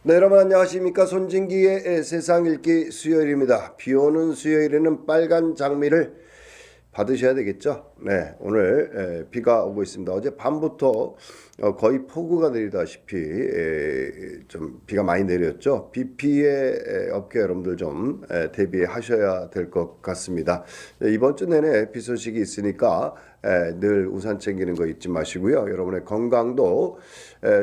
네, 여러분 안녕하십니까. 손진기의 세상 읽기 수요일입니다. 비오는 수요일에는 빨간 장미를 받으셔야 되겠죠. 네, 오늘 비가 오고 있습니다. 어제 밤부터 거의 폭우가 내리다시피 좀 비가 많이 내렸죠. 비 피해 업계 여러분들 좀 대비하셔야 될 것 같습니다. 이번 주 내내 비 소식이 있으니까 늘 우산 챙기는 거 잊지 마시고요. 여러분의 건강도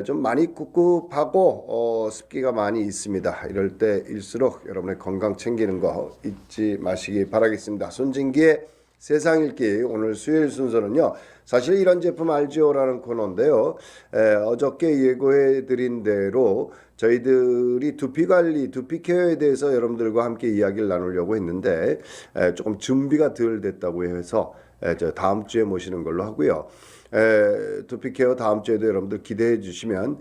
좀 많이 꿉꿉하고 습기가 많이 있습니다. 이럴 때일수록 여러분의 건강 챙기는 거 잊지 마시기 바라겠습니다. 손진기의 세상 읽기 오늘 수요일 순서는요. 사실 이런 제품 알지요라는 코너인데요. 어저께 예고해 드린 대로 저희들이 두피 관리, 두피 케어에 대해서 여러분들과 함께 이야기를 나누려고 했는데 조금 준비가 덜 됐다고 해서 저 다음 주에 모시는 걸로 하고요. 두피 케어 다음 주에도 여러분들 기대해 주시면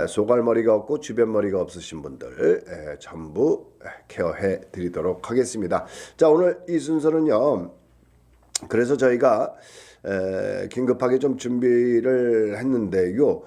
소갈머리가 없고 주변머리가 없으신 분들 전부 케어해 드리도록 하겠습니다. 자, 오늘 이 순서는요. 그래서 저희가 긴급하게 좀 준비를 했는데요.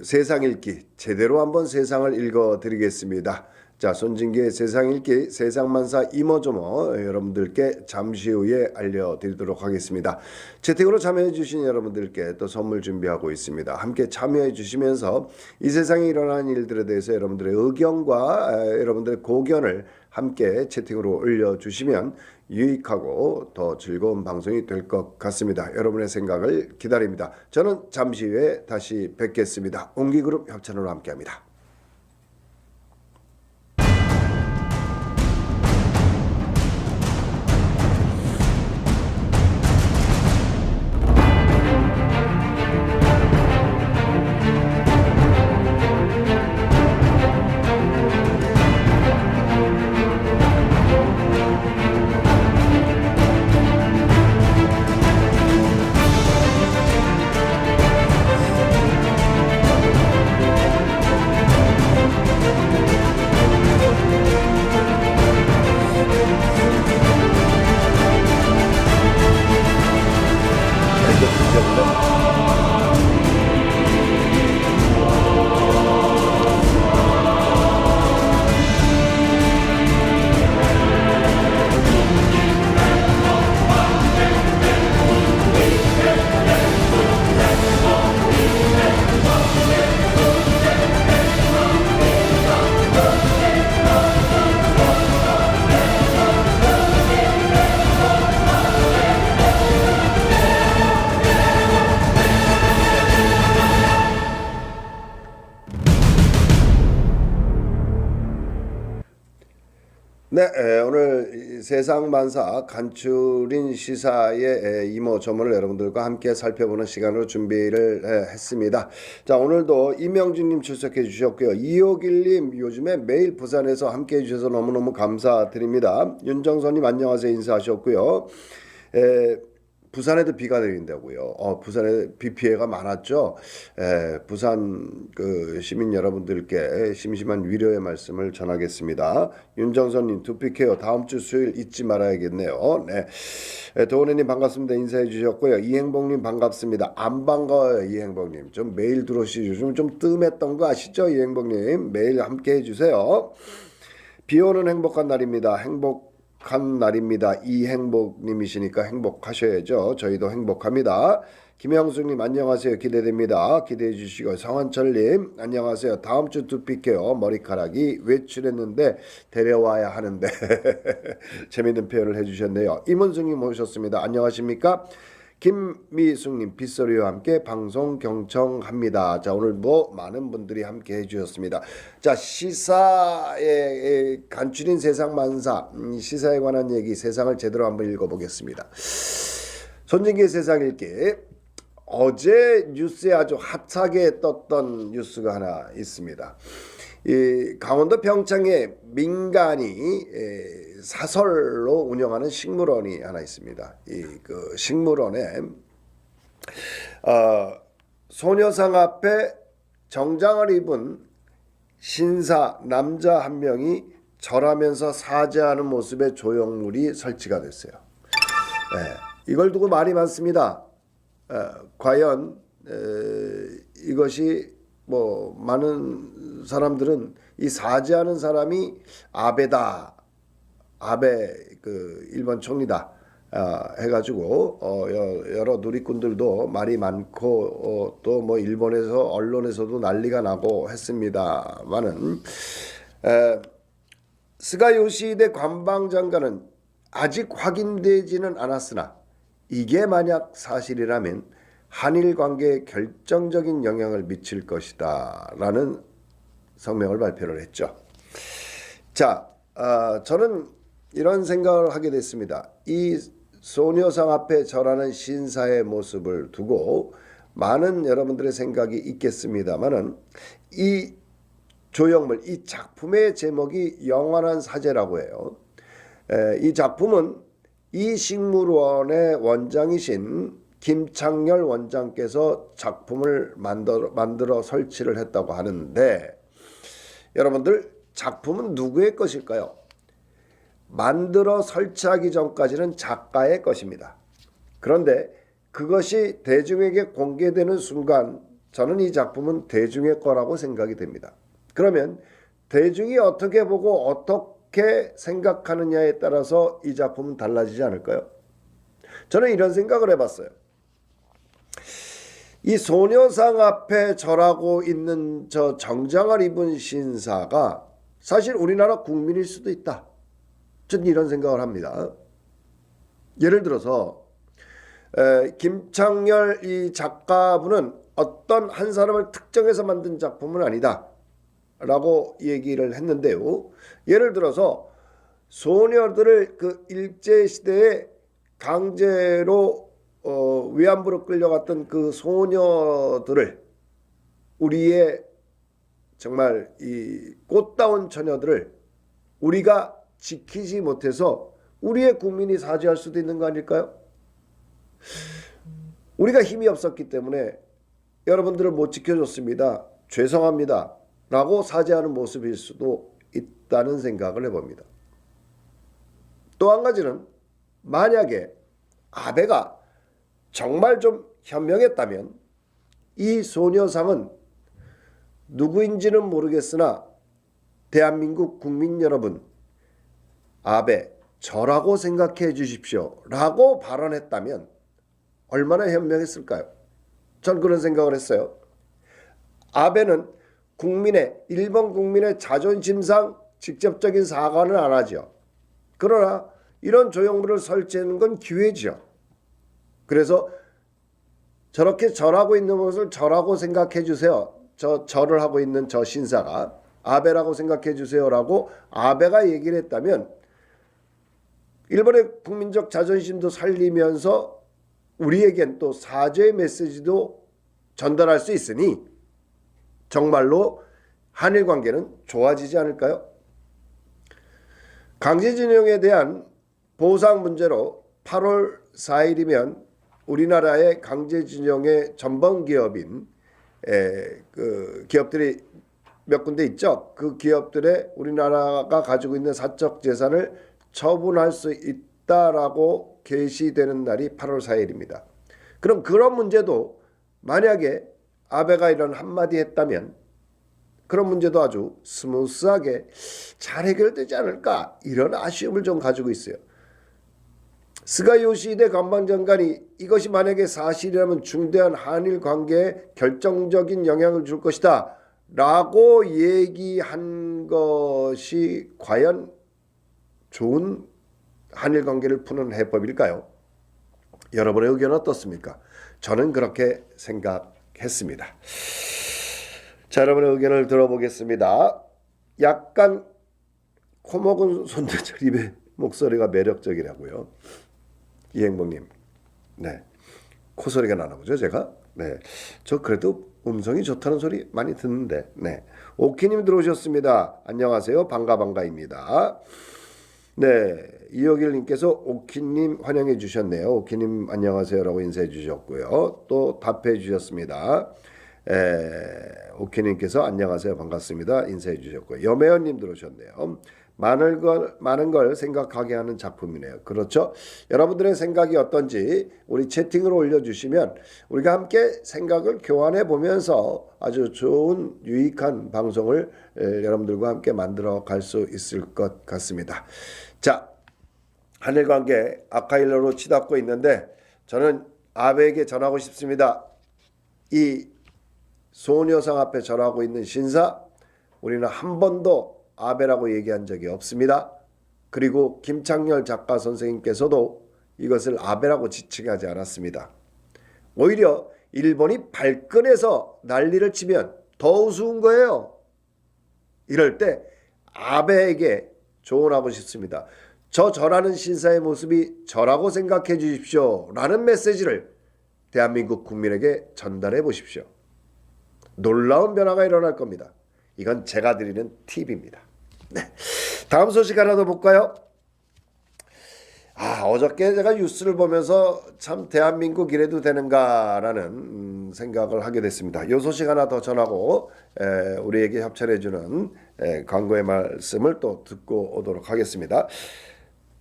세상 읽기 제대로 한번 세상을 읽어드리겠습니다. 자, 손진기의 세상 읽기 세상만사 이모저모 여러분들께 잠시 후에 알려드리도록 하겠습니다. 채팅으로 참여해 주신 여러분들께 또 선물 준비하고 있습니다. 함께 참여해 주시면서 이 세상에 일어나는 일들에 대해서 여러분들의 의견과 여러분들의 고견을 함께 채팅으로 올려주시면 유익하고 더 즐거운 방송이 될 것 같습니다. 여러분의 생각을 기다립니다. 저는 잠시 후에 다시 뵙겠습니다. 옹기그룹 협찬으로 함께합니다. 네, 오늘 세상만사 간추린 시사의 이모저모를 여러분들과 함께 살펴보는 시간으로 준비를 했습니다. 자, 오늘도 이명준님 출석해 주셨고요. 이호길님 요즘에 매일 부산에서 함께 해주셔서 너무너무 감사드립니다. 윤정선님 안녕하세요 인사하셨고요. 부산에도 비가 내린다고요. 부산에 비 피해가 많았죠. 부산 그 시민 여러분들께 심심한 위로의 말씀을 전하겠습니다. 윤정선님 두피 케어 다음 주 수요일 잊지 말아야겠네요. 네, 도은혜님 반갑습니다. 인사해 주셨고요. 이행복님 반갑습니다. 안 반가워요 이행복님. 좀 매일 들어오시죠. 좀 뜸했던 거 아시죠 이행복님. 매일 함께 해주세요. 비오는 행복한 날입니다. 행복한 날입니다. 이행복님이시니까 행복하셔야죠. 저희도 행복합니다. 김영숙님 안녕하세요. 기대됩니다. 기대해 주시고 성환철님 안녕하세요. 다음 주 두피케어 머리카락이 외출했는데 데려와야 하는데 재밌는 표현을 해주셨네요. 임은숙님 모셨습니다. 안녕하십니까? 김미숙님 빗소리와 함께 방송 경청합니다. 자, 오늘 많은 분들이 함께 해주셨습니다. 자, 시사의 간추린 세상만사 시사에 관한 얘기 세상을 제대로 한번 읽어보겠습니다. 손진기의 세상 읽기 어제 뉴스에 아주 핫하게 떴던 뉴스가 하나 있습니다. 이 강원도 평창에 민간이 사설로 운영하는 식물원이 하나 있습니다. 이 그 식물원에 소녀상 앞에 정장을 입은 신사 남자 한 명이 절하면서 사죄하는 모습의 조형물이 설치가 됐어요. 이걸 두고 말이 많습니다. 과연 이것이 뭐 많은 사람들은 이 사죄하는 사람이 아베다, 아베 그 일본 총리다 해가지고 여러 누리꾼들도 말이 많고 또 뭐 일본에서 언론에서도 난리가 나고 했습니다만은 스가 요시히데 관방장관은 아직 확인되지는 않았으나 이게 만약 사실이라면 한일 관계에 결정적인 영향을 미칠 것이다 라는 성명을 발표를 했죠. 자, 저는 이런 생각을 하게 됐습니다. 이 소녀상 앞에 절하는 신사의 모습을 두고 많은 여러분들의 생각이 있겠습니다만은 이 조형물, 이 작품의 제목이 영원한 사죄라고 해요. 이 작품은 이 식물원의 원장이신 김창렬 원장께서 작품을 만들어 설치를 했다고 하는데 여러분들 작품은 누구의 것일까요? 만들어 설치하기 전까지는 작가의 것입니다. 그런데 그것이 대중에게 공개되는 순간 저는 이 작품은 대중의 거라고 생각이 됩니다. 그러면 대중이 어떻게 보고 어떻게 생각하느냐에 따라서 이 작품은 달라지지 않을까요? 저는 이런 생각을 해봤어요. 이 소녀상 앞에 절하고 있는 저 정장을 입은 신사가 사실 우리나라 국민일 수도 있다. 저는 이런 생각을 합니다. 예를 들어서 김창렬 이 작가분은 어떤 한 사람을 특정해서 만든 작품은 아니다 라고 얘기를 했는데요. 예를 들어서 소녀들을 그 일제시대에 강제로 위안부로 끌려갔던 그 소녀들을 우리의 정말 이 꽃다운 처녀들을 우리가 지키지 못해서 우리의 국민이 사죄할 수도 있는 거 아닐까요? 우리가 힘이 없었기 때문에 여러분들을 못 지켜줬습니다. 죄송합니다. 라고 사죄하는 모습일 수도 있다는 생각을 해봅니다. 또 한 가지는 만약에 아베가 정말 좀 현명했다면 이 소녀상은 누구인지는 모르겠으나 대한민국 국민 여러분 아베 저라고 생각해 주십시오 라고 발언했다면 얼마나 현명했을까요? 전 그런 생각을 했어요. 아베는 일본 국민의 자존심상 직접적인 사과는 안 하죠. 그러나 이런 조형물을 설치하는 건 기회죠. 그래서 저렇게 절하고 있는 것을 저라고 생각해 주세요. 절을 하고 있는 저 신사가 아베라고 생각해 주세요라고 아베가 얘기를 했다면 일본의 국민적 자존심도 살리면서 우리에겐 또 사죄의 메시지도 전달할 수 있으니 정말로 한일 관계는 좋아지지 않을까요? 강제징용에 대한 보상 문제로 8월 4일이면 우리나라의 강제징용의 전범 기업인 그 기업들이 몇 군데 있죠. 그 기업들의 우리나라가 가지고 있는 사적 재산을 처분할 수 있다라고 게시되는 날이 8월 4일입니다. 그럼 그런 문제도 만약에 아베가 이런 한마디 했다면 그런 문제도 아주 스무스하게 잘 해결되지 않을까 이런 아쉬움을 좀 가지고 있어요. 스가 요시히데 관방장관이 이것이 만약에 사실이라면 중대한 한일 관계에 결정적인 영향을 줄 것이다 라고 얘기한 것이 과연 좋은 한일 관계를 푸는 해법일까요? 여러분의 의견은 어떻습니까? 저는 그렇게 생각했습니다. 자, 여러분의 의견을 들어보겠습니다. 약간 코먹은 손대철 입의 목소리가 매력적이라고요. 이행복님, 네, 코소리가 나나 보죠, 제가. 네, 저 그래도 음성이 좋다는 소리 많이 듣는데, 네, 오키님 들어오셨습니다. 안녕하세요, 반가입니다. 네, 이혁일님께서 오키님 환영해 주셨네요. 오키님 안녕하세요라고 인사해 주셨고요. 또 답해 주셨습니다. 오키님께서 안녕하세요, 반갑습니다 인사해 주셨고요. 여매연님 들어오셨네요. 많은 걸 생각하게 하는 작품이네요. 그렇죠? 여러분들의 생각이 어떤지 우리 채팅으로 올려주시면 우리가 함께 생각을 교환해 보면서 아주 좋은 유익한 방송을 여러분들과 함께 만들어 갈 수 있을 것 같습니다. 자, 한일관계 아카일로로 치닫고 있는데 저는 아베에게 전하고 싶습니다. 이 소녀상 앞에 절하고 있는 신사, 우리는 한 번도 아베라고 얘기한 적이 없습니다. 그리고 김창렬 작가 선생님께서도 이것을 아베라고 지칭하지 않았습니다. 오히려 일본이 발끈해서 난리를 치면 더 우스운 거예요. 이럴 때 아베에게 조언하고 싶습니다. 저 절하는 신사의 모습이 저라고 생각해 주십시오 라는 메시지를 대한민국 국민에게 전달해 보십시오. 놀라운 변화가 일어날 겁니다. 이건 제가 드리는 팁입니다. 네. 다음 소식 하나 더 볼까요? 어저께 제가 뉴스를 보면서 참 대한민국 이래도 되는가라는 생각을 하게 됐습니다. 이 소식 하나 더 전하고 우리에게 협찬해주는 광고의 말씀을 또 듣고 오도록 하겠습니다.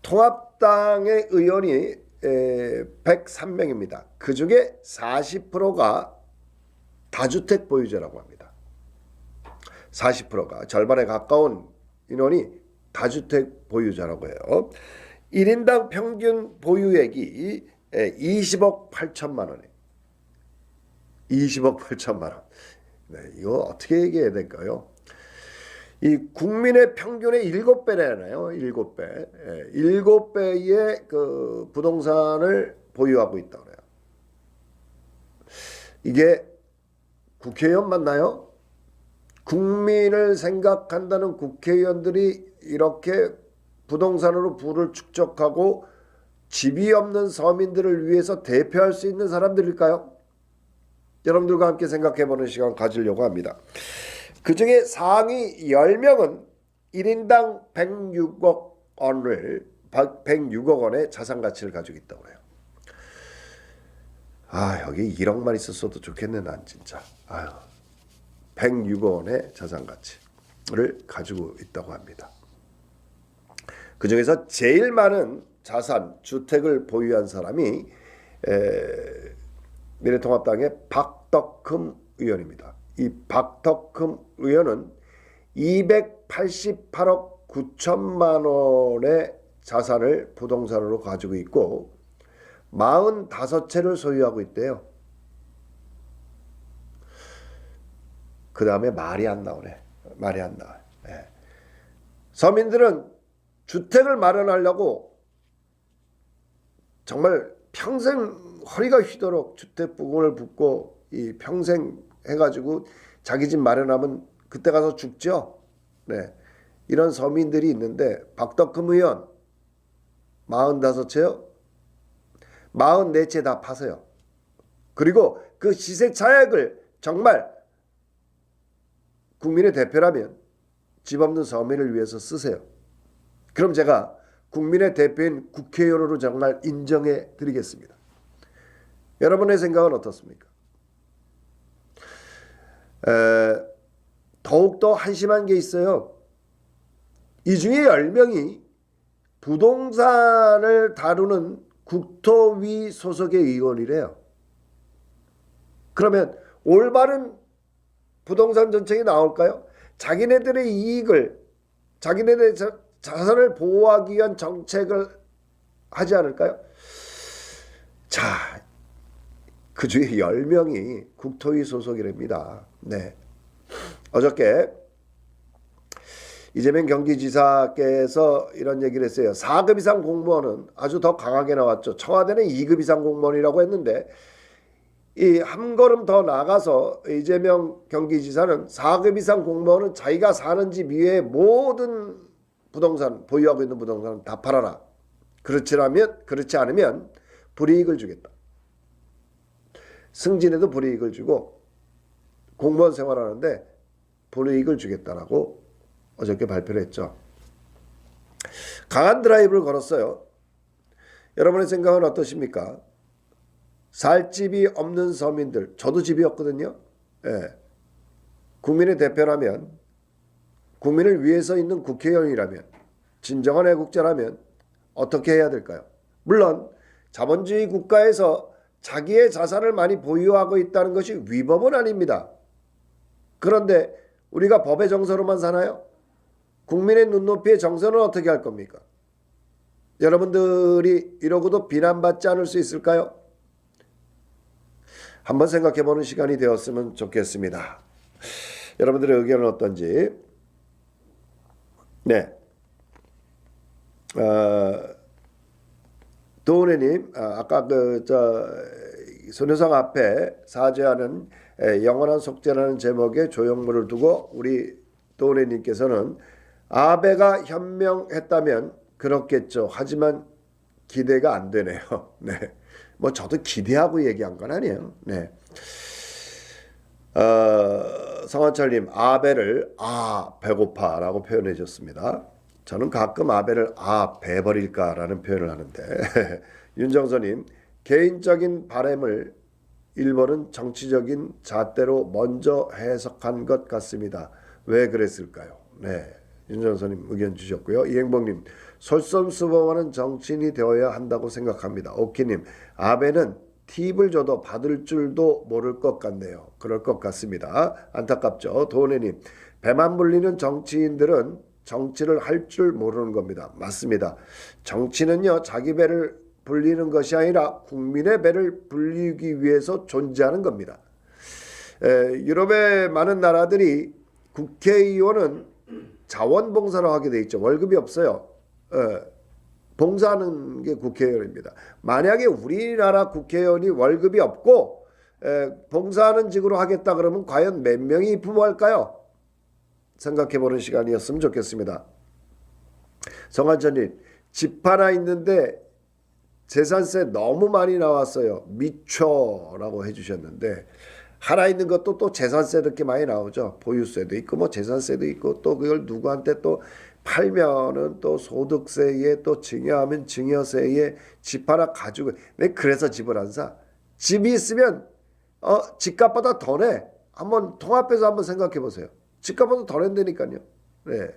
통합당의 의원이 103명입니다. 그 중에 40%가 다주택 보유자라고 합니다. 40%가 절반에 가까운 인원이 다주택 보유자라고 해요. 1인당 평균 보유액이 20억 8천만 원이에요. 20억 8천만 원. 네, 이거 어떻게 얘기해야 될까요? 이 국민의 평균의 7배라나요? 7배. 7배의 그 부동산을 보유하고 있다고 해요. 이게 국회의원 맞나요? 국민을 생각한다는 국회의원들이 이렇게 부동산으로 부를 축적하고 집이 없는 서민들을 위해서 대표할 수 있는 사람들일까요? 여러분들과 함께 생각해보는 시간 가지려고 합니다. 그 중에 상위 10명은 1인당 106억 원의 자산 가치를 가지고 있다고 해요. 여기 1억만 있었어도 좋겠네 난 진짜. 106억 원의 자산 가치를 가지고 있다고 합니다. 그 중에서 제일 많은 자산, 주택을 보유한 사람이 미래통합당의 박덕흠 의원입니다. 이 박덕흠 의원은 288억 9천만 원의 자산을 부동산으로 가지고 있고 45채를 소유하고 있대요. 그 다음에 말이 안 나오네. 말이 안 나와요. 네. 서민들은 주택을 마련하려고 정말 평생 허리가 휘도록 주택 부금을 붓고 이 평생 해가지고 자기 집 마련하면 그때 가서 죽죠. 네. 이런 서민들이 있는데 박덕흠 의원 45채요. 44채 다 파세요. 그리고 그 시세 차익을 정말 국민의 대표라면 집 없는 서민을 위해서 쓰세요. 그럼 제가 국민의 대표인 국회의원으로 정말 인정해 드리겠습니다. 여러분의 생각은 어떻습니까? 더욱더 한심한 게 있어요. 이 중에 10명이 부동산을 다루는 국토위 소속의 의원이래요. 그러면 올바른 부동산 정책이 나올까요? 자기네들의 이익을, 자기네들의 자산을 보호하기 위한 정책을 하지 않을까요? 자, 그 중에 10명이 국토위 소속이랍니다. 네. 어저께 이재명 경기지사께서 이런 얘기를 했어요. 4급 이상 공무원은 아주 더 강하게 나왔죠. 청와대는 2급 이상 공무원이라고 했는데 이 한 걸음 더 나가서 이재명 경기지사는 4급 이상 공무원은 자기가 사는 집 이외의 모든 부동산, 보유하고 있는 부동산은 다 팔아라. 그렇지 않으면 불이익을 주겠다. 승진에도 불이익을 주고 공무원 생활하는데 불이익을 주겠다라고 어저께 발표를 했죠. 강한 드라이브를 걸었어요. 여러분의 생각은 어떠십니까? 살 집이 없는 서민들, 저도 집이 없거든요. 예. 국민의 대표라면, 국민을 위해서 있는 국회의원이라면 진정한 애국자라면 어떻게 해야 될까요? 물론 자본주의 국가에서 자기의 자산을 많이 보유하고 있다는 것이 위법은 아닙니다. 그런데 우리가 법의 정서로만 사나요? 국민의 눈높이의 정서는 어떻게 할 겁니까? 여러분들이 이러고도 비난받지 않을 수 있을까요? 한번 생각해보는 시간이 되었으면 좋겠습니다. 여러분들의 의견은 어떤지. 네. 도은혜님, 아까 손효상 앞에 사죄하는 영원한 속죄라는 제목의 조형물을 두고 우리 도은혜님께서는 아베가 현명했다면 그렇겠죠. 하지만 기대가 안 되네요. 네. 뭐 저도 기대하고 얘기한 건 아니에요. 네. 성환철님, 아베를 배고파라고 표현해 줬습니다. 저는 가끔 아베를 배버릴까라는 표현을 하는데 윤정선님, 개인적인 바램을 일본은 정치적인 잣대로 먼저 해석한 것 같습니다. 왜 그랬을까요? 네, 윤정선님 의견 주셨고요. 이행복님, 솔선수범하는 정치인이 되어야 한다고 생각합니다. 오키님, 아베는 팁을 줘도 받을 줄도 모를 것 같네요. 그럴 것 같습니다. 안타깝죠. 도은혜님, 배만 불리는 정치인들은 정치를 할 줄 모르는 겁니다. 맞습니다. 정치는요, 자기 배를 불리는 것이 아니라 국민의 배를 불리기 위해서 존재하는 겁니다. 유럽의 많은 나라들이 국회의원은 자원봉사를 하게 돼 있죠. 월급이 없어요. 봉사하는 게 국회의원입니다. 만약에 우리나라 국회의원이 월급이 없고 봉사하는 직으로 하겠다 그러면 과연 몇 명이 부모할까요? 생각해보는 시간이었으면 좋겠습니다. 성환전님, 집 하나 있는데 재산세 너무 많이 나왔어요. 미쳐라고 해주셨는데 하나 있는 것도 또 재산세 이렇게 많이 나오죠. 보유세도 있고 뭐 재산세도 있고 또 그걸 누구한테 또 팔면은 또 소득세에 또 증여하면 증여세에 집 하나 가지고 그래서 집을 안 사. 집이 있으면 집값보다 더 내. 한번 통합해서 한번 생각해 보세요. 집값보다 더 낸다니까요. 네.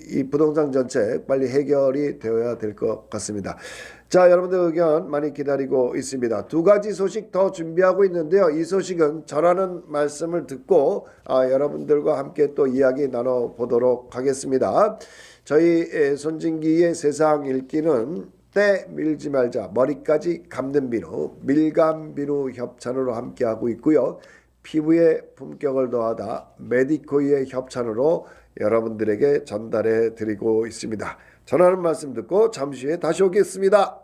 이 부동산 정책 빨리 해결이 되어야 될 것 같습니다. 자, 여러분들 의견 많이 기다리고 있습니다. 두 가지 소식 더 준비하고 있는데요. 이 소식은 전하는 말씀을 듣고 여러분들과 함께 또 이야기 나눠보도록 하겠습니다. 저희 손진기의 세상 읽기는 때 밀지 말자 머리까지 감는 비누 밀감 비누 협찬으로 함께하고 있고요. 피부에 품격을 더하다 메디코이의 협찬으로 여러분들에게 전달해 드리고 있습니다. 전하는 말씀 듣고 잠시 후에 다시 오겠습니다.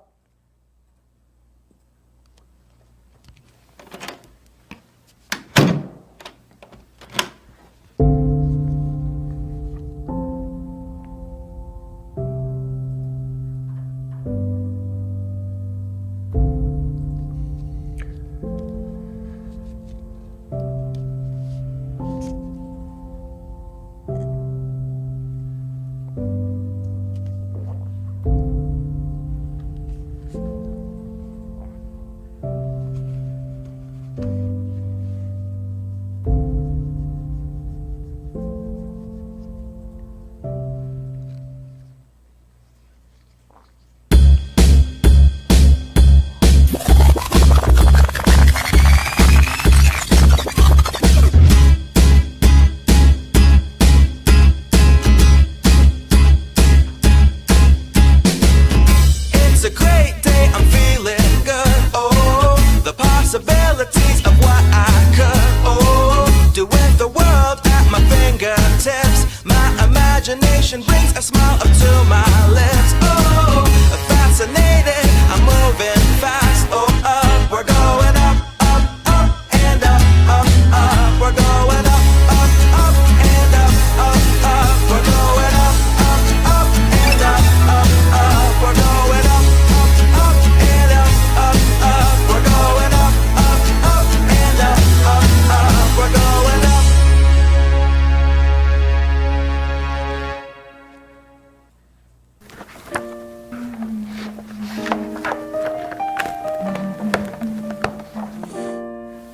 Imagination brings a smile up to my lips. Oh, fascinated, I'm moving fast. Oh, up, we're going up, up, up, and up, up, up. We're going up, up, up, and up, up, up. We're going up, up, up, and up, up, up. We're going up, up, up, and up, up, up. We're going up, up, up, and up, up, up. We're going up.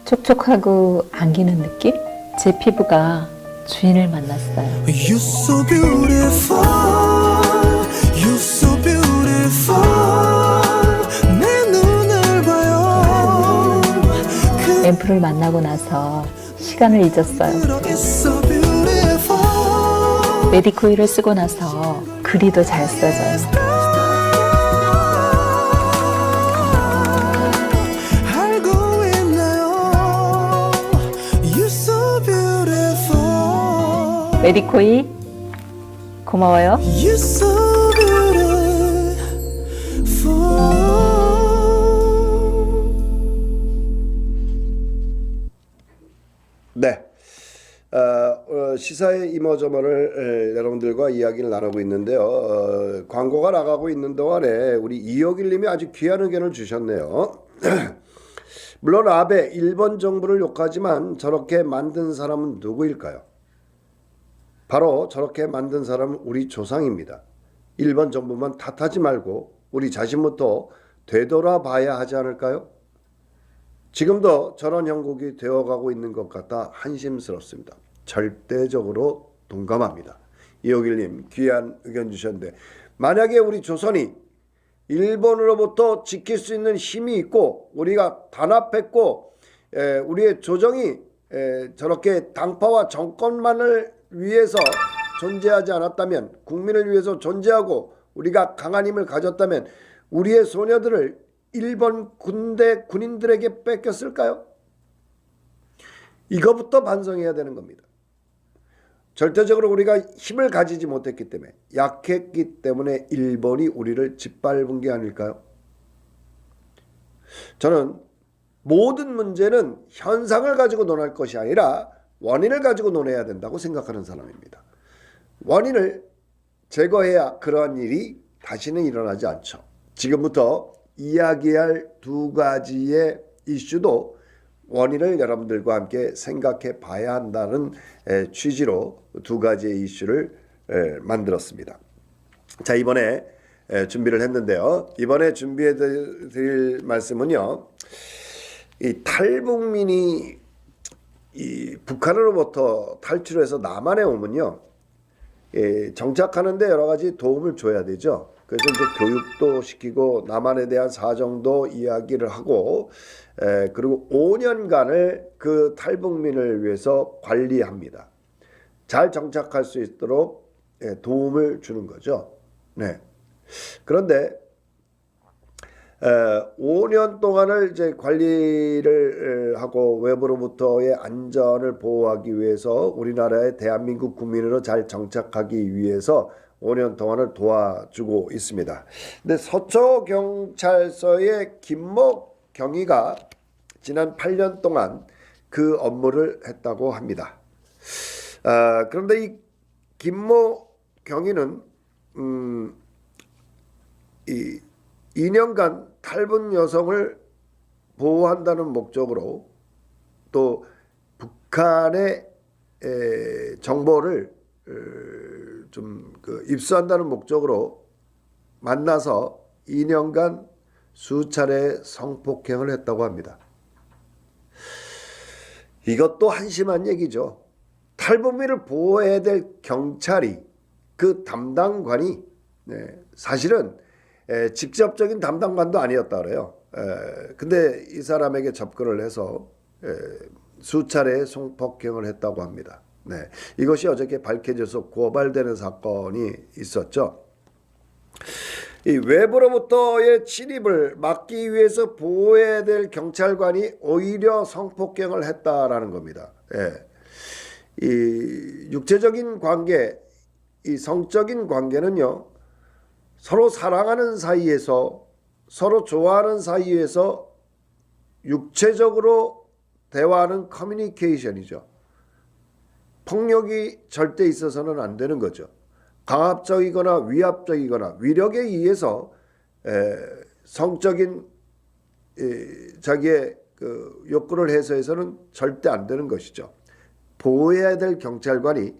촉촉하고 안기는 느낌? 제 피부가 주인을 만났어요. You're so beautiful, you're so beautiful. 내 눈을 봐요. 앰프를 만나고 나서 시간을 잊었어요. It's so beautiful. 메디코이를 쓰고 나서 글이 더 잘 써져요. 알고 있나요? You're so beautiful. 메디코이 고마워요. You're so beautiful. 네. 시사의 이모저모를 여러분들과 이야기를 나누고 있는데요. 광고가 나가고 있는 동안에 우리 이혁일님이 아주 귀한 의견을 주셨네요. 물론 아베 일본 정부를 욕하지만 저렇게 만든 사람은 누구일까요? 바로 저렇게 만든 사람은 우리 조상입니다. 일본 정부만 탓하지 말고 우리 자신부터 되돌아봐야 하지 않을까요? 지금도 저런 형국이 되어가고 있는 것 같아 한심스럽습니다. 절대적으로 동감합니다. 이호길님 귀한 의견 주셨는데, 만약에 우리 조선이 일본으로부터 지킬 수 있는 힘이 있고 우리가 단합했고 우리의 조정이 저렇게 당파와 정권만을 위해서 존재하지 않았다면, 국민을 위해서 존재하고 우리가 강한 힘을 가졌다면 우리의 소녀들을 일본 군인들에게 뺏겼을까요? 이거부터 반성해야 되는 겁니다. 절대적으로 우리가 힘을 가지지 못했기 때문에, 약했기 때문에 일본이 우리를 짓밟은 게 아닐까요? 저는 모든 문제는 현상을 가지고 논할 것이 아니라 원인을 가지고 논해야 된다고 생각하는 사람입니다. 원인을 제거해야 그러한 일이 다시는 일어나지 않죠. 지금부터 이야기할 두 가지의 이슈도 원인을 여러분들과 함께 생각해 봐야 한다는 취지로 두 가지의 이슈를 만들었습니다. 자, 이번에 준비를 했는데요. 이번에 준비해 드릴 말씀은요, 이 탈북민이 이 북한으로부터 탈출해서 남한에 오면요, 정착하는데 여러 가지 도움을 줘야 되죠. 그래서 이제 교육도 시키고 남한에 대한 사정도 이야기를 하고, 그리고 5년간을 그 탈북민을 위해서 관리합니다. 잘 정착할 수 있도록 도움을 주는 거죠. 네. 그런데 5년 동안을 이제 관리를 하고 외부로부터의 안전을 보호하기 위해서 우리나라의 대한민국 국민으로 잘 정착하기 위해서 5년 동안을 도와주고 있습니다. 근데 서초경찰서의 김목경위가 지난 8년 동안 그 업무를 했다고 합니다. 그런데 이 김목경위는 이 2년간 탈북 여성을 보호한다는 목적으로, 또 북한의 정보를 좀 입수한다는 목적으로 만나서 2년간 수차례 성폭행을 했다고 합니다. 이것도 한심한 얘기죠. 탈북민을 보호해야 될 경찰이, 그 담당관이 사실은 직접적인 담당관도 아니었다 그래요. 근데 이 사람에게 접근을 해서 수차례 성폭행을 했다고 합니다. 네, 이것이 어저께 밝혀져서 고발되는 사건이 있었죠. 이 외부로부터의 침입을 막기 위해서 보호해야 될 경찰관이 오히려 성폭행을 했다라는 겁니다. 이 육체적인 관계, 이 성적인 관계는요, 서로 사랑하는 사이에서, 서로 좋아하는 사이에서 육체적으로 대화하는 커뮤니케이션이죠. 폭력이 절대 있어서는 안 되는 거죠. 강압적이거나 위압적이거나 위력에 의해서 성적인 자기의 그 욕구를 해소해서는 절대 안 되는 것이죠. 보호해야 될 경찰관이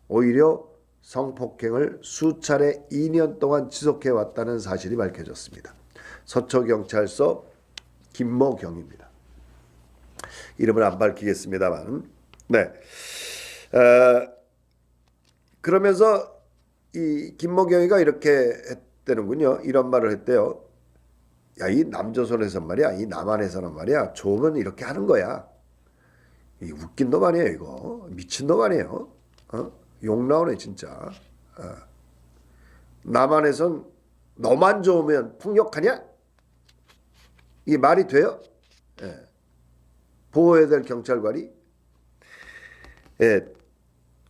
오히려 성폭행을 수차례 2년 동안 지속해 왔다는 사실이 밝혀졌습니다. 서초경찰서 김모경입니다. 이름을 안 밝히겠습니다만, 네. 그러면서 이 김목영이가 이렇게 했다는군요. 이런 말을 했대요. 야, 이 남조선에서 말이야, 이 남한에서는 말이야, 조은 이렇게 하는 거야. 이 웃긴 놈 아니에요, 이거. 미친 놈 아니에요. 욕 나오네 진짜. 남한에선 너만 좋으면 폭력하냐? 이게 말이 돼요? 예. 보호해야 될 경찰관이. 예.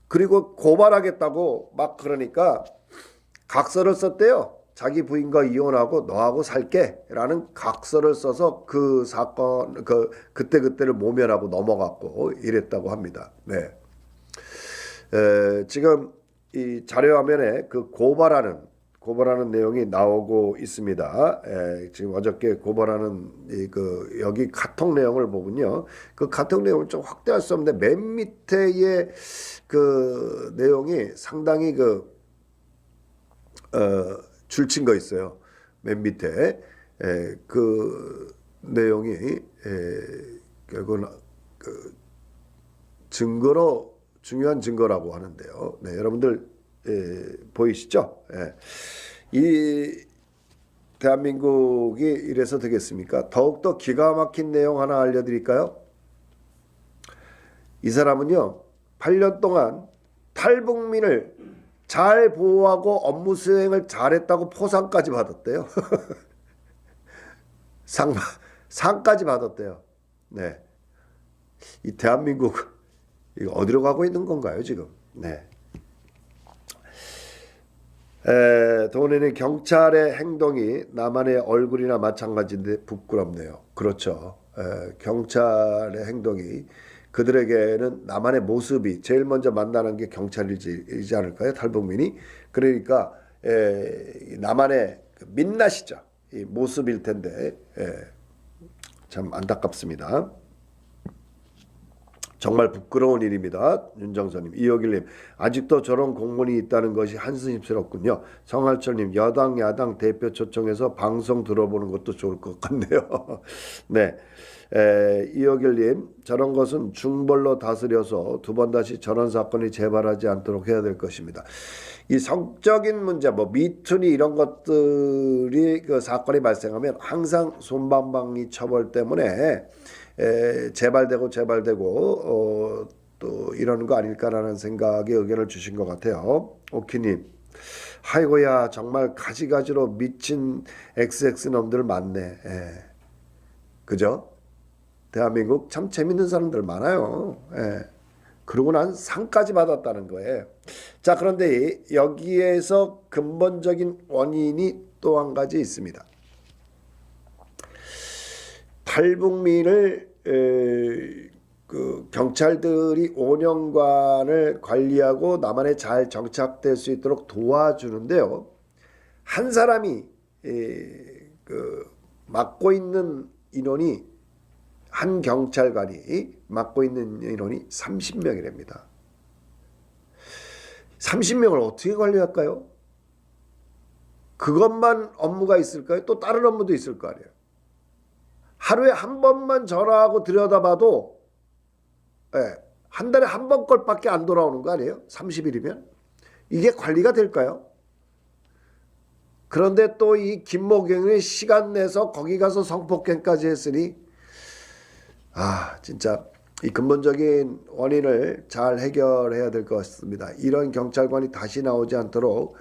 그리고 고발하겠다고 막 그러니까 각서를 썼대요. 자기 부인과 이혼하고 너하고 살게라는 각서를 써서 그 사건 그때를 모면하고 넘어갔고 이랬다고 합니다. 네. 지금 이 자료 화면에 그 고발하는 내용이 나오고 있습니다. 지금 어저께 고발하는 여기 카톡 내용을 보면요, 그 카톡 내용을 좀 확대할 수 없는데 맨 밑에의 그 내용이 상당히 줄친 거 있어요. 맨 밑에 그 내용이 결국은 그 증거로 중요한 증거라고 하는데요. 네, 여러분들 보이시죠? 이 대한민국이 이래서 되겠습니까? 더욱더 기가 막힌 내용 하나 알려드릴까요? 이 사람은요, 8년 동안 탈북민을 잘 보호하고 업무 수행을 잘했다고 포상까지 받았대요. 상까지 받았대요. 네, 이 대한민국 이거 어디로 가고 있는 건가요 지금? 네. 돈에는 경찰의 행동이 남한의 얼굴이나 마찬가지인데 부끄럽네요. 그렇죠. 경찰의 행동이 그들에게는 남한의 모습이 제일 먼저 만나는 게 경찰이지 않을까요? 탈북민이. 그러니까 남한의 민낯이죠. 이 모습일 텐데 참 안타깝습니다. 정말 부끄러운 일입니다. 윤정선님, 이호길님, 아직도 저런 공무원이 있다는 것이 한스럽군요. 성할철님, 여당 야당 대표 초청해서 방송 들어보는 것도 좋을 것 같네요. 네, 이호길님, 저런 것은 중벌로 다스려서 두 번 다시 저런 사건이 재발하지 않도록 해야 될 것입니다. 이 성적인 문제, 뭐 미투니 이런 것들이 그 사건이 발생하면 항상 솜방망이 처벌 때문에 재발되고 또 이러는 거 아닐까라는 생각에 의견을 주신 것 같아요. 오키님, 아이고야 정말 가지가지로 미친 XX놈들 많네. 그죠? 대한민국 참 재밌는 사람들 많아요. 그러고 난 상까지 받았다는 거예요. 자, 그런데 여기에서 근본적인 원인이 또 한 가지 있습니다. 탈북민을 그 경찰들이 5년간을 관리하고 남한에 잘 정착될 수 있도록 도와주는데요. 한 사람이 맡고 있는 인원이, 한 경찰관이 맡고 있는 인원이 30명이랍니다. 30명을 어떻게 관리할까요? 그것만 업무가 있을까요? 또 다른 업무도 있을 거 아니에요. 하루에 한 번만 전화하고 들여다봐도 한 달에 한 번 것밖에 안 돌아오는 거 아니에요? 30일이면. 이게 관리가 될까요? 그런데 또 이 김목영이 시간 내서 거기 가서 성폭행까지 했으니 진짜 이 근본적인 원인을 잘 해결해야 될 것 같습니다. 이런 경찰관이 다시 나오지 않도록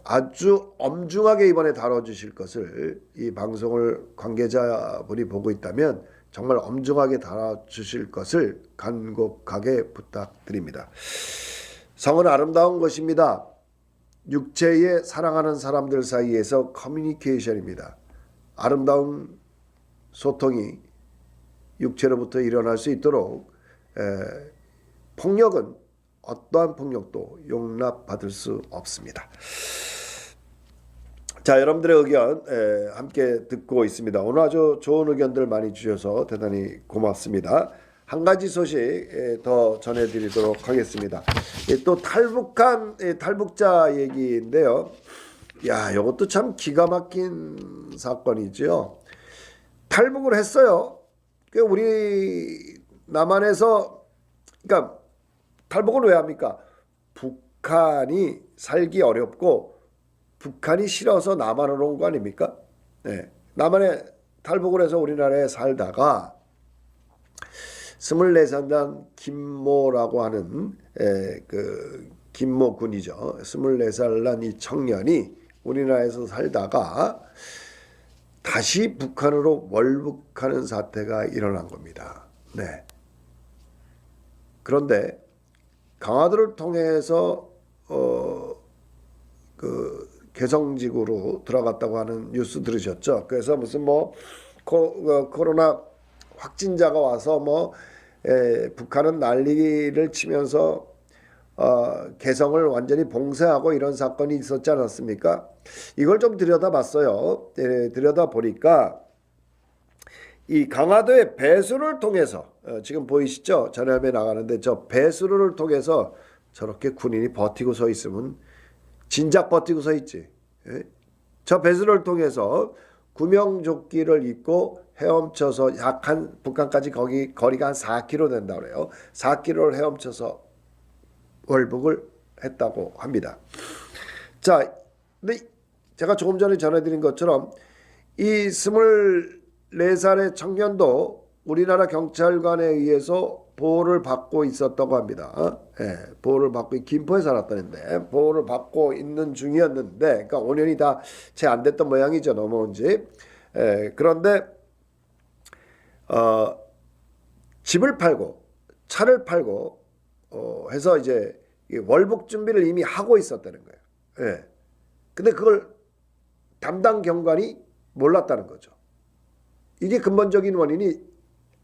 아주 엄중하게 이번에 다뤄주실 것을, 이 방송을 관계자분이 보고 있다면 정말 엄중하게 다뤄주실 것을 간곡하게 부탁드립니다. 성은 아름다운 것입니다. 육체에 사랑하는 사람들 사이에서 커뮤니케이션입니다. 아름다운 소통이 육체로부터 일어날 수 있도록 폭력은 어떠한 폭력도 용납받을 수 없습니다. 자, 여러분들의 의견 함께 듣고 있습니다. 오늘 아주 좋은 의견들 많이 주셔서 대단히 고맙습니다. 한 가지 소식 더 전해드리도록 하겠습니다. 또 탈북한 탈북자 얘기인데요. 야, 이것도 참 기가 막힌 사건이죠. 탈북을 했어요. 우리 남한에서, 그러니까 탈북을 왜 합니까? 북한이 살기 어렵고 북한이 싫어서 남한으로 온 거 아닙니까? 네. 남한에 탈북을 해서 우리나라에 살다가 24살 난 김모라고 하는 그 김모 군이죠. 24살 난 이 청년이 우리나라에서 살다가 다시 북한으로 월북하는 사태가 일어난 겁니다. 네. 그런데 강화도를 통해서 그 개성지구로 들어갔다고 하는 뉴스 들으셨죠? 그래서 무슨 뭐 코로나 확진자가 와서 뭐 북한은 난리를 치면서 개성을 완전히 봉쇄하고 이런 사건이 있었지 않았습니까? 이걸 좀 들여다봤어요. 들여다보니까 이 강화도의 배수를 통해서 지금 보이시죠? 전화에 나가는데 저 배수로를 통해서 저렇게 군인이 버티고 서 있으면 진작 버티고 서 있지. 저 배수로를 통해서 구명조끼를 입고 헤엄쳐서 약 한 북한까지 거리가 한 4km 된다고 그래요. 4km를 헤엄쳐서 월북을 했다고 합니다. 자, 근데 제가 조금 전에 전해드린 것처럼 이 24살의 청년도 우리나라 경찰관에 의해서 보호를 받고 있었다고 합니다. 보호를 받고 김포에 살았다는데 보호를 받고 있는 중이었는데, 그러니까 5년이 다 채 안 됐던 모양이죠, 넘어온 지. 그런데 집을 팔고 차를 팔고 해서 이제 월북 준비를 이미 하고 있었다는 거예요. 근데 그걸 담당 경관이 몰랐다는 거죠. 이게 근본적인 원인이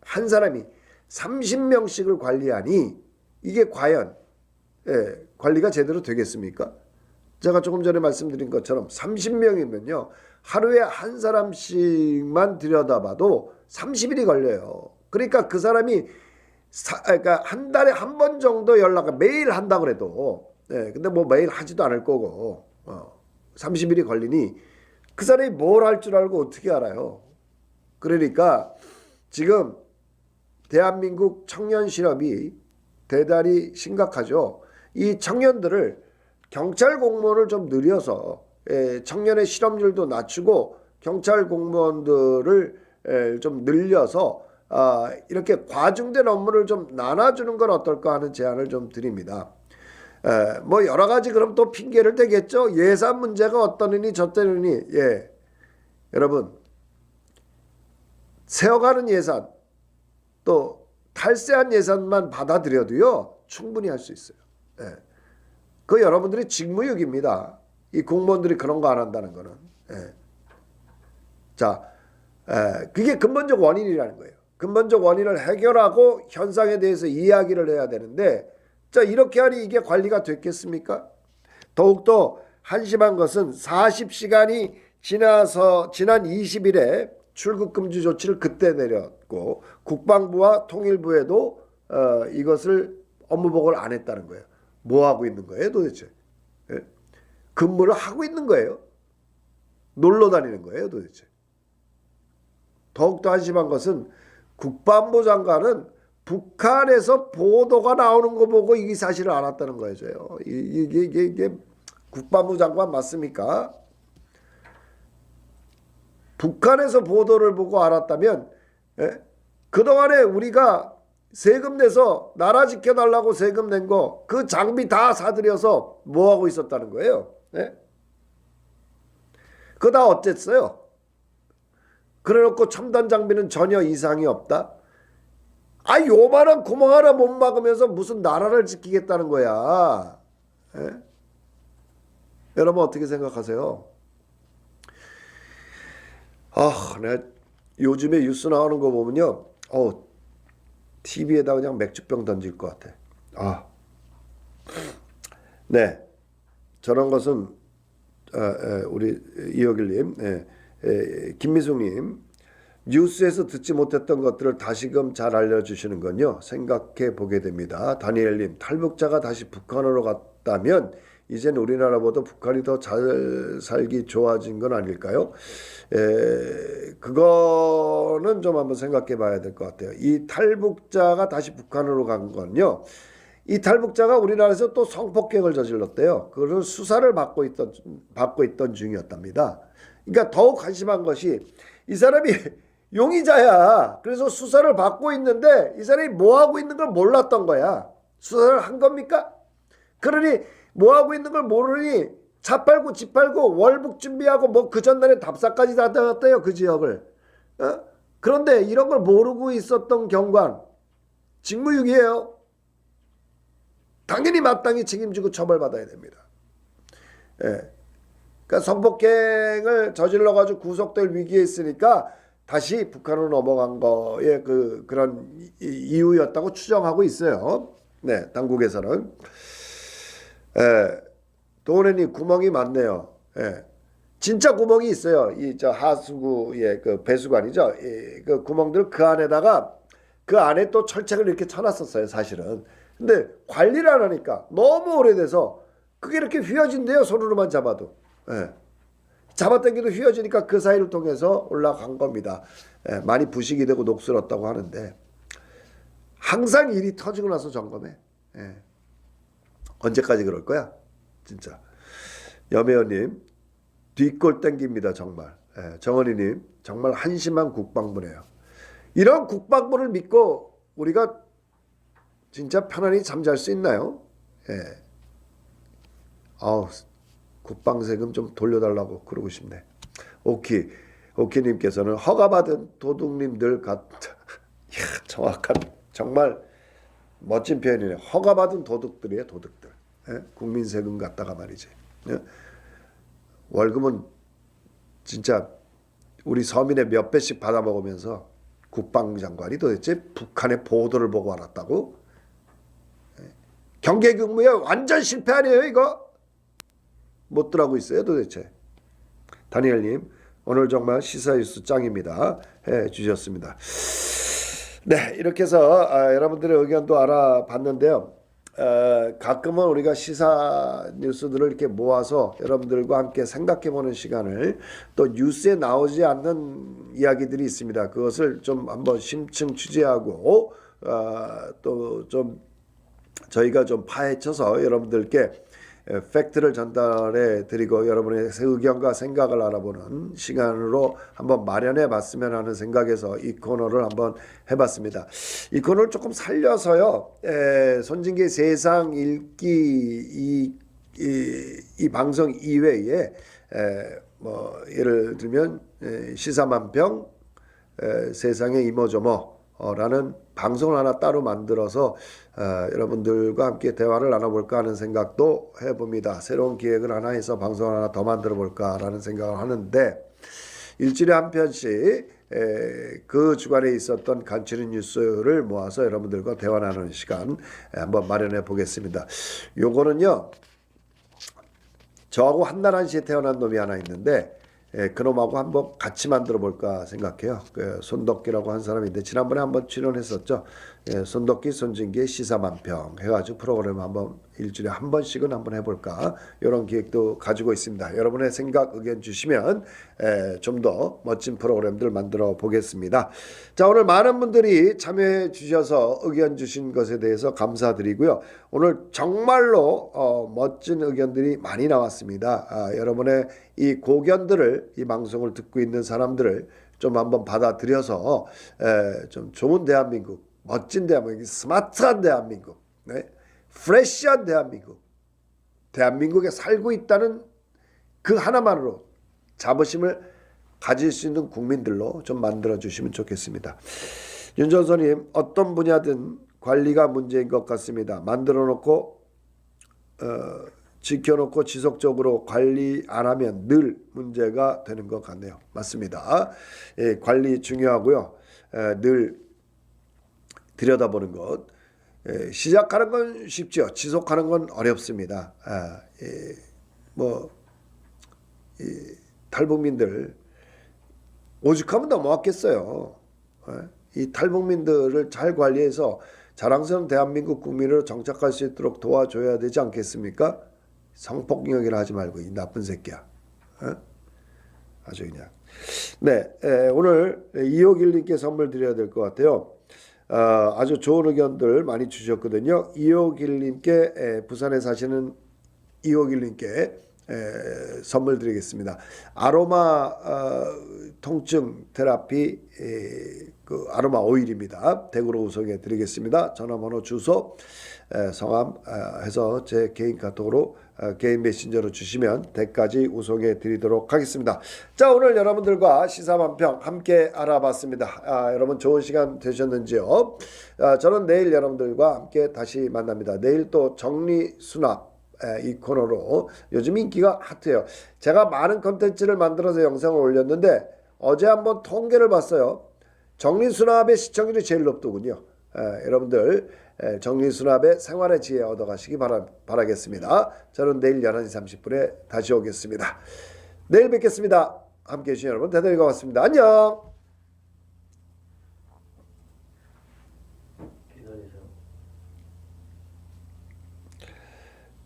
한 사람이 30명씩을 관리하니 이게 과연 관리가 제대로 되겠습니까? 제가 조금 전에 말씀드린 것처럼 30명이면요. 하루에 한 사람씩만 들여다봐도 30일이 걸려요. 그러니까 그 사람이 그러니까 한 달에 한 번 정도 연락을 매일 한다 그래도 근데 뭐 매일 하지도 않을 거고 30일이 걸리니 그 사람이 뭘 할 줄 알고 어떻게 알아요? 그러니까 지금 대한민국 청년 실업이 대단히 심각하죠. 이 청년들을 경찰 공무원을 좀 늘려서 청년의 실업률도 낮추고 경찰 공무원들을 좀 늘려서 이렇게 과중된 업무를 좀 나눠주는 건 어떨까 하는 제안을 좀 드립니다. 뭐 여러 가지 그럼 또 핑계를 대겠죠. 예산 문제가 어떠느니 저떠느니. 여러분 세어가는 예산 또 탈세한 예산만 받아들여도요 충분히 할 수 있어요. 그 여러분들이 직무유기입니다. 이 공무원들이 그런 거 안 한다는 거는. 자, 그게 근본적 원인이라는 거예요. 근본적 원인을 해결하고 현상에 대해서 이야기를 해야 되는데, 자 이렇게 하니 이게 관리가 됐겠습니까? 더욱더 한심한 것은 40시간이 지나서 지난 20일에 출국 금지 조치를 그때 내렸고 국방부와 통일부에도 이것을 업무보고를 안 했다는 거예요. 뭐 하고 있는 거예요 도대체? 근무를 하고 있는 거예요? 놀러 다니는 거예요 도대체? 더욱더 한심한 것은 국방부 장관은 북한에서 보도가 나오는 거 보고 이 사실을 알았다는 거예요. 이게 국방부 장관 맞습니까? 북한에서 보도를 보고 알았다면 그동안에 우리가 세금 내서 나라 지켜달라고 세금 낸 거 그 장비 다 사들여서 뭐하고 있었다는 거예요. 그거 다 어쨌어요? 그래놓고 첨단 장비는 전혀 이상이 없다? 요만한 구멍 하나 못 막으면서 무슨 나라를 지키겠다는 거야. 여러분 어떻게 생각하세요? 내가 요즘에 뉴스 나오는 거 보면요. TV에다 그냥 맥주병 던질 것 같아. 네. 저런 것은 우리 이호길님, 김미숙님, 뉴스에서 듣지 못했던 것들을 다시금 잘 알려주시는 건요. 생각해 보게 됩니다. 다니엘님, 탈북자가 다시 북한으로 갔다면 이젠 우리나라보다 북한이 더 잘 살기 좋아진 건 아닐까요? 그거는 좀 한번 생각해 봐야 될 것 같아요. 이 탈북자가 다시 북한으로 간 건요. 이 탈북자가 우리나라에서 또 성폭행을 저질렀대요. 그걸 수사를 받고 있던 중이었답니다. 그러니까 더욱 한심한 것이 이 사람이 용의자야. 그래서 수사를 받고 있는데 이 사람이 뭐 하고 있는 걸 몰랐던 거야. 수사를 한 겁니까? 그러니 뭐 하고 있는 걸 모르니 차 팔고 집 팔고 월북 준비하고 뭐 그 전날에 답사까지 다 나왔대요. 그 지역을. 그런데 이런 걸 모르고 있었던 경관 직무유기예요. 당연히 마땅히 책임지고 처벌받아야 됩니다. 예. 그러니까 성폭행을 저질러가지고 구속될 위기에 있으니까 다시 북한으로 넘어간 거에 그런 이유였다고 추정하고 있어요. 네, 당국에서는. 예. 도원님 구멍이 많네요. 예. 진짜 구멍이 있어요. 이 저 하수구의 그 배수관이죠. 그 구멍들 그 안에다가 그 안에 또 철책을 이렇게 쳐놨었어요, 사실은. 근데 관리를 안 하니까 너무 오래돼서 그게 이렇게 휘어진대요, 손으로만 잡아도. 예. 잡아당겨도 휘어지니까 그 사이를 통해서 올라간 겁니다. 예. 많이 부식이 되고 녹슬었다고 하는데 항상 일이 터지고 나서 점검해. 예. 언제까지 그럴 거야? 진짜. 여매원님 뒷골 땡깁니다. 정말. 예. 정원이님 정말 한심한 국방부네요. 이런 국방부를 믿고 우리가 진짜 편안히 잠잘 수 있나요? 예. 국방세금 좀 돌려달라고 그러고 싶네. 오키님께서는 허가받은 도둑님들 정확한 정말 멋진 표현이네요. 허가받은 도둑들이에요. 도둑들. 예? 국민세금 갖다가 말이지. 예? 월급은 진짜 우리 서민의 몇 배씩 받아먹으면서 국방장관이 도대체 북한의 보도를 보고 알았다고? 경계근무에 완전 실패 아니에요 이거? 못 들어가고 있어요 도대체. 다니엘님 오늘 정말 시사뉴스 짱입니다 해주셨습니다. 네, 이렇게 해서 여러분들의 의견도 알아봤는데요. 가끔은 우리가 시사 뉴스들을 이렇게 모아서 여러분들과 함께 생각해보는 시간을, 또 뉴스에 나오지 않는 이야기들이 있습니다. 그것을 좀 한번 심층 취재하고 또 좀 저희가 좀 파헤쳐서 여러분들께 팩트를 전달해 드리고 여러분의 의견과 생각을 알아보는 시간으로 한번 마련해 봤으면 하는 생각에서 이 코너를 한번 해봤습니다. 이 코너를 조금 살려서요, 손진기의 세상 읽기 이 방송 이외에 뭐 예를 들면 시사만평, 세상의 이모저모라는 방송을 하나 따로 만들어서 여러분들과 함께 대화를 나눠볼까 하는 생각도 해봅니다. 새로운 기획을 하나 해서 방송을 하나 더 만들어 볼까 라는 생각을 하는데, 일주일에 한 편씩 그 주간에 있었던 간추린 뉴스를 모아서 여러분들과 대화 나누는 시간 한번 마련해 보겠습니다. 요거는요, 저하고 한나란 씨에 태어난 놈이 하나 있는데 그놈하고 한번 같이 만들어 볼까 생각해요. 손덕기라고 한 사람인데 지난번에 한번 출연했었죠. 손덕기 손진기의 시사만평 해가지고 프로그램 한번 일주일에 한 번씩은 한번 해볼까, 이런 기획도 가지고 있습니다. 여러분의 생각 의견 주시면 좀 더 멋진 프로그램들 만들어 보겠습니다. 자, 오늘 많은 분들이 참여해 주셔서 의견 주신 것에 대해서 감사드리고요. 오늘 정말로 멋진 의견들이 많이 나왔습니다. 여러분의 이 고견들을, 이 방송을 듣고 있는 사람들을 좀 한번 받아들여서 좀 좋은 대한민국, 멋진 대한민국, 스마트한 대한민국, 네? 프레시한 대한민국, 대한민국에 살고 있다는 그 하나만으로 자부심을 가질 수 있는 국민들로 좀 만들어 주시면 좋겠습니다. 윤전선님, 어떤 분야든 관리가 문제인 것 같습니다. 만들어 놓고 지켜놓고 지속적으로 관리 안 하면 늘 문제가 되는 것 같네요. 맞습니다. 관리 중요하고요. 늘 들여다보는 것. 시작하는 건 쉽죠. 지속하는 건 어렵습니다. 탈북민들 오죽하면 넘어왔겠어요. 이 탈북민들을 잘 관리해서 자랑스러운 대한민국 국민으로 정착할 수 있도록 도와줘야 되지 않겠습니까? 성폭력이라 하지 말고 이 나쁜 새끼야. 아주 그냥. 네, 오늘 251님께 선물 드려야 될 것 같아요. 아주 좋은 의견들 많이 주셨거든요. 251님께 부산에 사시는 251님께 선물 드리겠습니다. 아로마 통증 테라피 그 아로마 오일입니다. 댁으로 우송해 드리겠습니다. 전화번호 주소 성함 해서 제 개인 카톡으로 개인 메신저로 주시면 댁까지 우송해 드리도록 하겠습니다. 자, 오늘 여러분들과 시사만평 함께 알아봤습니다. 여러분 좋은 시간 되셨는지요? 저는 내일 여러분들과 함께 다시 만납니다. 내일 또 정리수납 이 코너로 요즘 인기가 핫해요. 제가 많은 컨텐츠를 만들어서 영상을 올렸는데 어제 한번 통계를 봤어요. 정리수납의 시청률이 제일 높더군요. 여러분들 정리수납의 생활의 지혜 얻어가시기 바라겠습니다. 저는 내일 11시 30분에 다시 오겠습니다. 내일 뵙겠습니다. 함께해 주신 여러분 대단히 고맙습니다. 안녕.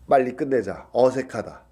빨리 끝내자. 어색하다.